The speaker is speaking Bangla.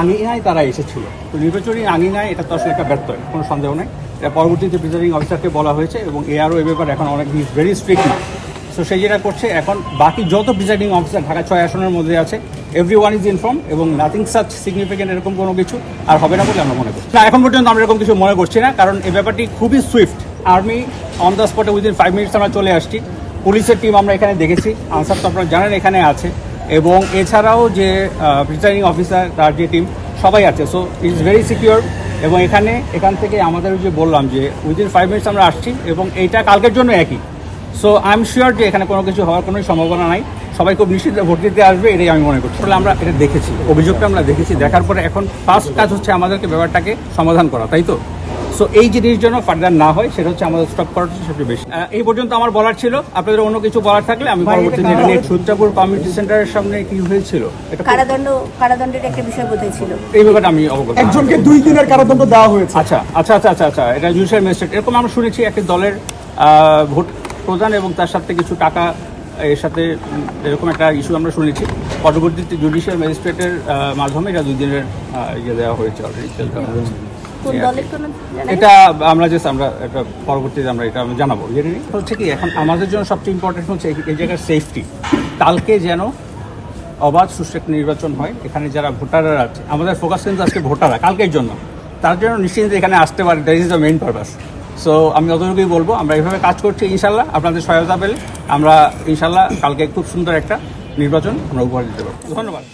আঙিনায় তারা এসেছিল। তো নির্বাচনী আঙিনায় এটা তো আসলে একটা ব্যর্থ, কোনো সন্দেহ নেই। এটা পরবর্তীতে প্রিজাইডিং অফিসারকে বলা হয়েছে এবং এআরও এ ব্যাপারে এখন অনেক ভেরি স্ট্রিক্ট। সো সেই যেটা করছে এখন বাকি যত প্রিজাইডিং অফিসার ঢাকা 6 আসনের মধ্যে আছে, এভরি ওয়ান ইজ ইনফর্ম এবং নাথিং সাচ সিগনিফিকেন্ট এরকম কোনো কিছু আর হবে না বলে আমরা মনে করছি না। এখন পর্যন্ত আমরা এরকম কিছু মনে করছি না, কারণ এই ব্যাপারটি খুবই সুইফট। আর্মি অন দ্য স্পটে উইদিন 5 মিনিটস আমরা চলে আসছি। পুলিশের টিম আমরা এখানে দেখেছি, আনসার তো আপনারা জানেন এখানে আছে, এবং এছাড়াও যে প্রিজাইডিং অফিসার তার যে টিম সবাই আছে। So it is very secure. এবং এখান থেকে আমাদের যে বললাম যে উইদিন 5 মিনিটস আমরা আসছি এবং এইটা কালকের জন্য একই। সো আই এম শিওর যে এখানে কোনো কিছু হওয়ার কোনো সম্ভাবনা নাই, সবাই খুব নিশ্চিত ভোট দিতে আসবে, এটাই আমি মনে করছি। আমরা এটা দেখেছি, অভিযোগটা আমরা দেখেছি, দেখার পরে এখন ফার্স্ট কাজ হচ্ছে আমাদেরকে ব্যাপারটাকে সমাধান করা, তাই তো? সো এই জিনিস যেন ফার্দার না হয় সেটা হচ্ছে আমাদের স্টপ করাটা সবচেয়ে বেশি। এই পর্যন্ত আমার বলার ছিল। আপনাদের অন্য কিছু বলার থাকলে আমি পরবর্তীতে এটা নিয়ে সূত্রাপুর কমিউনিটি সেন্টারের সামনে কি হয়েছিল এটা কারাদণ্ডের একটা বিষয় বোধহয় ছিল, এই ব্যাপারে আমি অবগত। একজনকে 2 দিনের কারাদণ্ড দেওয়া হয়েছে। আচ্ছা, এটা জুডিশিয়াল ম্যাজিস্ট্রেট, এরকম আমরা শুনেছি একটি দলের ভোট প্রদান এবং তার সাথে কিছু টাকা এর সাথে এরকম একটা ইস্যু আমরা শুনেছি। পরবর্তীতে জুডিশিয়াল ম্যাজিস্ট্রেটের মাধ্যমে এটা 2 দিনের দেওয়া হয়েছে অলরেডি। এটা আমরা এটা পরবর্তীতে আমরা এটা জানাবো। হচ্ছে কি এখন আমাদের জন্য সবচেয়ে ইম্পর্টেন্ট হচ্ছে এই জায়গার সেফটি। কালকে যেন অবাধ সুষ্ঠু নির্বাচন হয়, এখানে যারা ভোটাররা আছে, আমাদের ফোকাস কিন্তু আজকে ভোটাররা কালকের জন্য, তার জন্য নিশ্চিন্তে এখানে আসতে পারে। That is the main purpose. So আমি অতটুকুই বলবো, আমরা এইভাবে কাজ করছি। ইনশাল্লাহ আপনাদের সহায়তা পেলে আমরা ইনশাল্লাহ কালকে খুব সুন্দর একটা নির্বাচন আমরা উপহার দিতে পারবো। ধন্যবাদ।